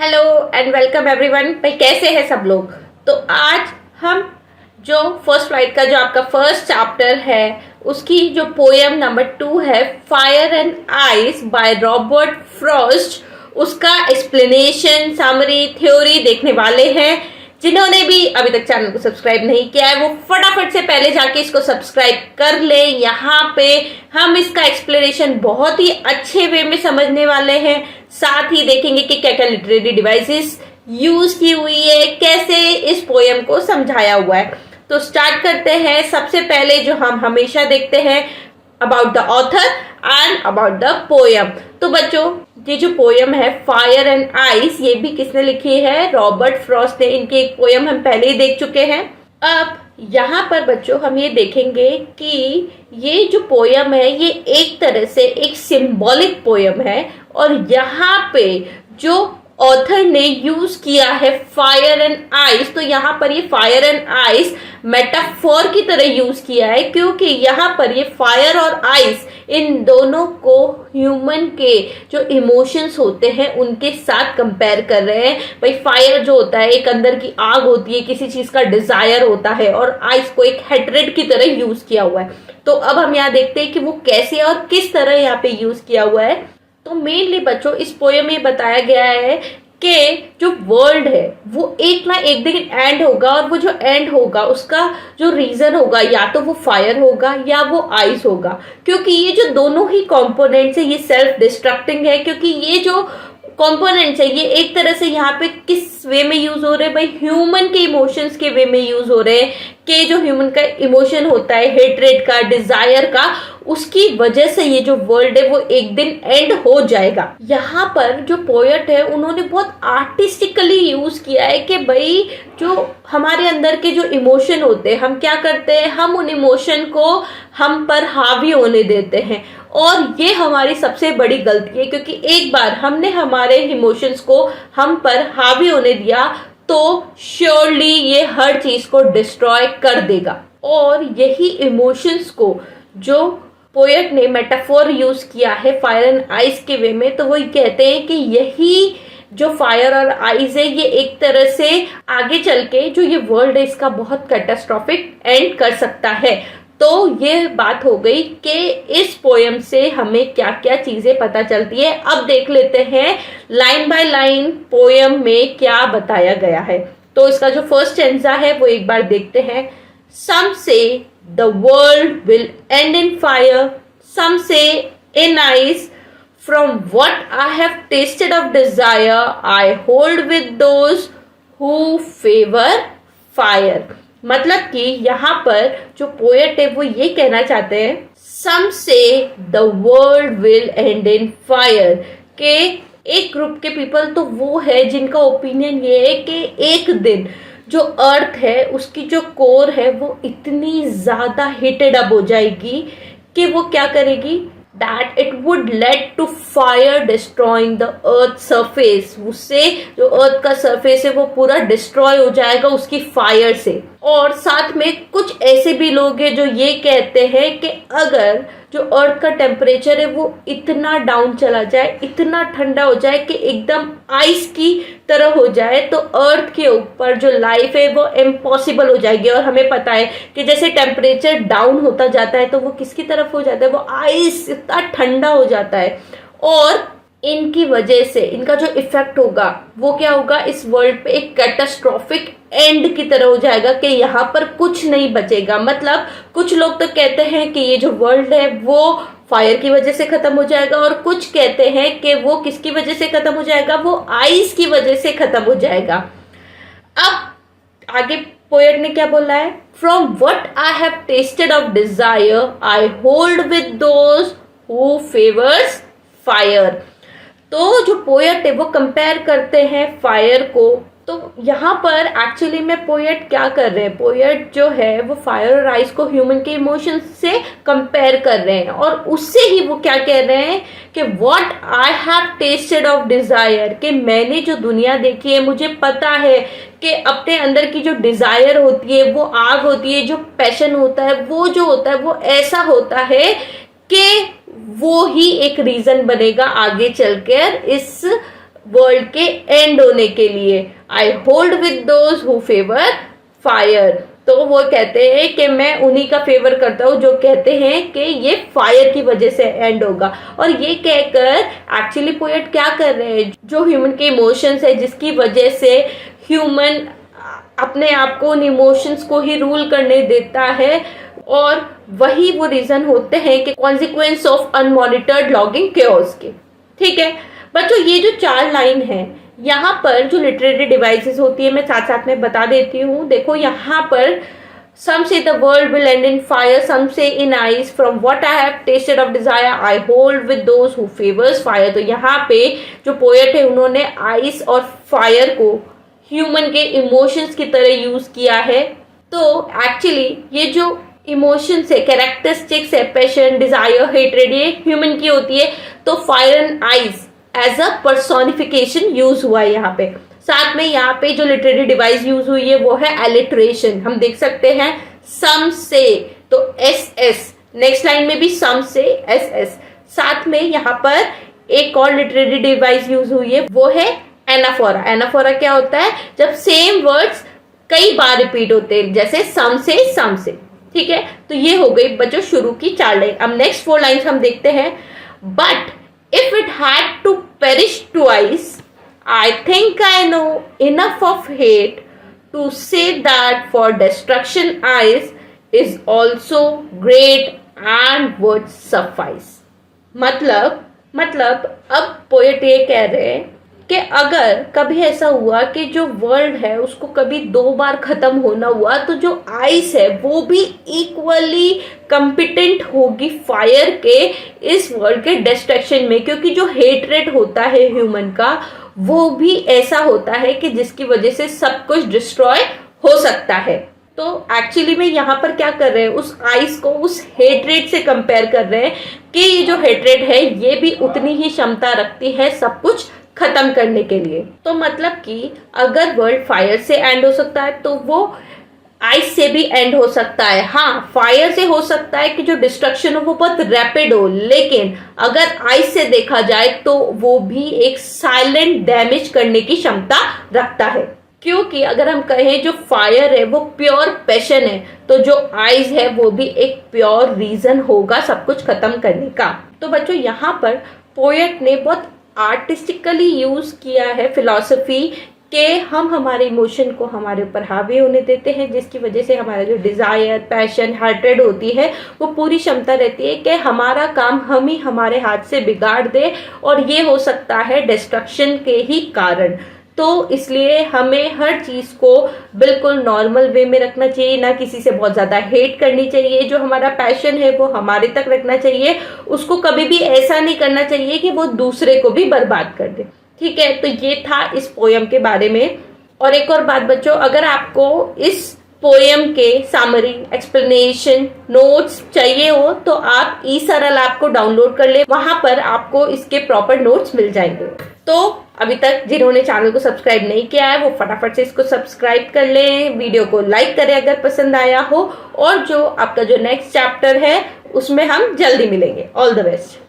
Hello and welcome everyone. भाई कैसे हैं सब लोग। तो आज हम जो फर्स्ट फ्लाइट का जो आपका फर्स्ट चैप्टर है उसकी जो पोएम नंबर 2 है fire and ice by Robert Frost, उसका एक्सप्लेनेशन, समरी, थ्योरी देखने वाले हैं। जिन्होंने भी अभी तक चैनल को सब्सक्राइब नहीं किया है वो फटाफट से पहले जाके इसको सब्सक्राइब कर ले। यहाँ पे हम इसका एक्सप्लेनेशन बहुत ही अच्छे वे में समझने वाले हैं, साथ ही देखेंगे कि क्या क्या लिटरेरी डिवाइसेस यूज की हुई है, कैसे इस पोएम को समझाया हुआ है। तो स्टार्ट करते हैं। सबसे पहले जो हम हमेशा देखते हैं about the author and about the poem. तो बच्चों ये जो पोएम है फायर एंड आइस, ये भी किसने लिखी है? रॉबर्ट फ्रॉस्ट ने। इनकी एक पोएम हम पहले ही देख चुके हैं। अब यहाँ पर बच्चों हम ये देखेंगे कि ये जो पोएम है ये एक तरह से एक सिंबॉलिक पोएम है और यहाँ पे जो ऑथर ने यूज किया है फायर एंड आइस, तो यहाँ पर ये फायर एंड आइस मेटाफोर की तरह यूज किया है, क्योंकि यहाँ पर ये फायर और आइस इन दोनों को ह्यूमन के जो इमोशंस होते हैं उनके साथ कंपेयर कर रहे हैं। भाई फायर जो होता है एक अंदर की आग होती है, किसी चीज का डिजायर होता है, और आइस को एक हेट्रेड की तरह यूज किया हुआ है। तो अब हम यहाँ देखते हैं कि वो कैसे और किस तरह यहाँ पे यूज किया हुआ है। तो मेनली बच्चों इस पोएम में बताया गया है कि जो वर्ल्ड है वो एक ना एक दिन एंड होगा, और वो जो एंड होगा उसका जो रीजन होगा या तो वो फायर होगा या वो आइस होगा, क्योंकि ये जो दोनों ही कंपोनेंट्स है ये सेल्फ डिस्ट्रक्टिंग है। क्योंकि ये जो कंपोनेंट्स है ये एक तरह से यहाँ पे किस वे में यूज हो रहे हैं? भाई ह्यूमन के इमोशंस के वे में यूज हो रहे हैं कि जो ह्यूमन का इमोशन होता है हेट्रेड का, डिजायर का, उसकी वजह से ये जो वर्ल्ड है वो एक दिन एंड हो जाएगा। यहाँ पर जो पोएट है उन्होंने बहुत आर्टिस्टिकली यूज किया है कि भाई जो हमारे अंदर के जो इमोशन होते हैं हम क्या करते हैं, हम उन इमोशन को हम पर हावी होने देते हैं, और ये हमारी सबसे बड़ी गलती है। क्योंकि एक बार हमने हमारे इमोशंस को हम पर हावी होने दिया तो श्योरली ये हर चीज को डिस्ट्रॉय कर देगा। और यही इमोशंस को जो पोएट ने मेटाफोर यूज किया है फायर एंड आइस के वे में, तो वो कहते हैं कि यही जो फायर और आइस है ये एक तरह से आगे चल के जो ये वर्ल्ड है इसका बहुत कैटास्ट्रॉफिक एंड कर सकता है। तो ये बात हो गई कि इस पोएम से हमें क्या क्या चीजें पता चलती है। अब देख लेते हैं लाइन बाय लाइन पोएम में क्या बताया गया है। तो इसका जो फर्स्ट स्टेंजा है वो एक बार देखते हैं। सम से the world will end in fire, some say in ice. From what I have tasted of desire, I hold with those who favor fire. मतलब कि यहाँ पर जो पोएट है वो ये कहना चाहते हैं some say the world will end in fire, के एक ग्रुप के पीपल तो वो है जिनका ओपिनियन ये है कि एक दिन जो अर्थ है उसकी जो कोर है वो इतनी ज्यादा हीटेड अप हो जाएगी कि वो क्या करेगी, that it would lead to fire destroying the earth surface. उससे जो अर्थ का सरफेस है वो पूरा डिस्ट्रॉय हो जाएगा उसकी फायर से। और साथ में कुछ ऐसे भी लोग हैं जो ये कहते हैं कि अगर जो अर्थ का टेम्परेचर है वो इतना डाउन चला जाए, इतना ठंडा हो जाए कि एकदम आइस की तरह हो जाए, तो अर्थ के ऊपर जो लाइफ है वो इम्पॉसिबल हो जाएगी। और हमें पता है कि जैसे टेम्परेचर डाउन होता जाता है तो वो किसकी तरफ हो जाता है, वो आइस इतना ठंडा हो जाता है। और इनकी वजह से इनका जो इफेक्ट होगा वो क्या होगा, इस वर्ल्ड पे एक कैटास्ट्रॉफिक एंड की तरह हो जाएगा कि यहाँ पर कुछ नहीं बचेगा। मतलब कुछ लोग तो कहते हैं कि ये जो वर्ल्ड है वो फायर की वजह से खत्म हो जाएगा, और कुछ कहते हैं कि वो किसकी वजह से खत्म हो जाएगा, वो आइस की वजह से खत्म हो जाएगा। अब आगे पोएट ने क्या बोला है, from what I have tested of desire I hold with those who favours fire. तो जो पोएट है वो कंपेयर करते हैं फायर को। तो यहाँ पर एक्चुअली में पोएट क्या कर रहे हैं, पोएट जो है वो फायर और आइस को ह्यूमन के इमोशंस से कंपेयर कर रहे हैं, और उससे ही वो क्या कह रहे हैं कि what I have tested of desire, कि मैंने जो दुनिया देखी है मुझे पता है कि अपने अंदर की जो डिजायर होती है वो आग होती है, जो पैशन होता है वो जो होता है वो ऐसा होता है कि वो ही एक रीजन बनेगा आगे चलकर इस वर्ल्ड के एंड होने के लिए। I hold with those who favour fire. तो वो कहते हैं कि मैं उन्हीं का फेवर करता हूँ जो कहते हैं कि ये फायर की वजह से एंड होगा। और ये कहकर एक्चुअली पोएट क्या कर रहे हैं, जो ह्यूमन के इमोशंस है जिसकी वजह से ह्यूमन अपने आप को उन इमोशंस को ही रूल करने देता है, और वही वो रीजन होते हैं कि कॉन्सिक्वेंस ऑफ अनमॉनिटर्ड लॉगिंग केओस के। ठीक है बच्चों, ये जो 4 लाइन है यहाँ पर जो लिटरेरी डिवाइसेस होती है मैं साथ साथ में बता देती हूँ। देखो यहाँ पर some say the world will end in fire, some say in ice, from what I have tasted of desire I hold with those who favors fire। तो यहाँ पे जो पोएट है उन्होंने आइस और फायर को ह्यूमन के इमोशंस की तरह यूज किया है। तो एक्चुअली ये जो इमोशंस है, कैरेक्टरिस्टिक्स है, पैशन, डिजायर, हेट्रेड, ये ह्यूमन की होती है। तो fire and ice as a personification use हुआ है यहाँ पे। साथ में यहाँ पे जो लिटरेरी डिवाइस यूज हुई है वो है एलिट्रेशन। हम देख सकते हैं सम से, तो एस एस, नेक्स्ट लाइन में भी सम से एस एस। साथ में यहाँ पर एक और लिटरेरी डिवाइस यूज हुई है वो है एनाफोरा। एनाफोरा क्या होता है, जब सेम वर्ड्स कई बार रिपीट होते हैं, जैसे सम से सम से। ठीक है, तो ये हो गई बच्चों शुरू की 4 लाइन। अब नेक्स्ट 4 लाइन्स हम देखते हैं। But if it had to perish twice, I think I know enough of hate to say that for destruction eyes is also great and would suffice। मतलब अब पोएट ये कह रहे हैं कि अगर कभी ऐसा हुआ कि जो वर्ल्ड है उसको कभी 2 बार खत्म होना हुआ, तो जो आइस है वो भी इक्वली कॉम्पिटेंट होगी फायर के इस वर्ल्ड के डिस्ट्रक्शन में। क्योंकि जो हेट्रेट होता है ह्यूमन का वो भी ऐसा होता है कि जिसकी वजह से सब कुछ डिस्ट्रॉय हो सकता है। तो एक्चुअली में यहाँ पर क्या कर रहे हैं, उस आइस को उस हेट्रेट से कंपेयर कर रहे हैं कि ये जो हेट्रेट है ये भी उतनी ही क्षमता रखती है सब कुछ खत्म करने के लिए। तो मतलब कि अगर वर्ल्ड फायर से एंड हो सकता है तो वो आइस से भी एंड हो सकता है। हाँ, फायर से हो सकता है कि जो डिस्ट्रक्शन हो वो बहुत रैपिड हो, लेकिन अगर आइस से देखा जाए तो वो भी एक साइलेंट डैमेज करने की क्षमता रखता है। क्योंकि अगर हम कहें जो फायर है वो प्योर पैशन है, तो जो आइस है वो भी एक प्योर रीजन होगा सब कुछ खत्म करने का। तो बच्चों यहाँ पर पोएट ने बहुत आर्टिस्टिकली यूज किया है फिलॉसफी कि हम हमारे इमोशन को हमारे ऊपर हावी होने देते हैं, जिसकी वजह से हमारा जो डिजायर, पैशन, हार्टेड होती है वो पूरी क्षमता रहती है कि हमारा काम हम ही हमारे हाथ से बिगाड़ दे, और ये हो सकता है डिस्ट्रक्शन के ही कारण। तो इसलिए हमें हर चीज को बिल्कुल नॉर्मल वे में रखना चाहिए, ना किसी से बहुत ज्यादा हेट करनी चाहिए। जो हमारा पैशन है वो हमारे तक रखना चाहिए, उसको कभी भी ऐसा नहीं करना चाहिए कि वो दूसरे को भी बर्बाद कर दे। ठीक है, तो ये था इस पोयम के बारे में। और एक और बात बच्चों, अगर आपको इस पोयम के समरी, एक्सप्लेनेशन, नोट्स चाहिए हो तो आप ई सरल ऐप को डाउनलोड कर ले, वहां पर आपको इसके प्रॉपर नोट्स मिल जाएंगे। तो अभी तक जिन्होंने चैनल को सब्सक्राइब नहीं किया है वो फटाफट से इसको सब्सक्राइब कर लें, वीडियो को लाइक करें अगर पसंद आया हो, और जो आपका जो नेक्स्ट चैप्टर है उसमें हम जल्दी मिलेंगे। All the best.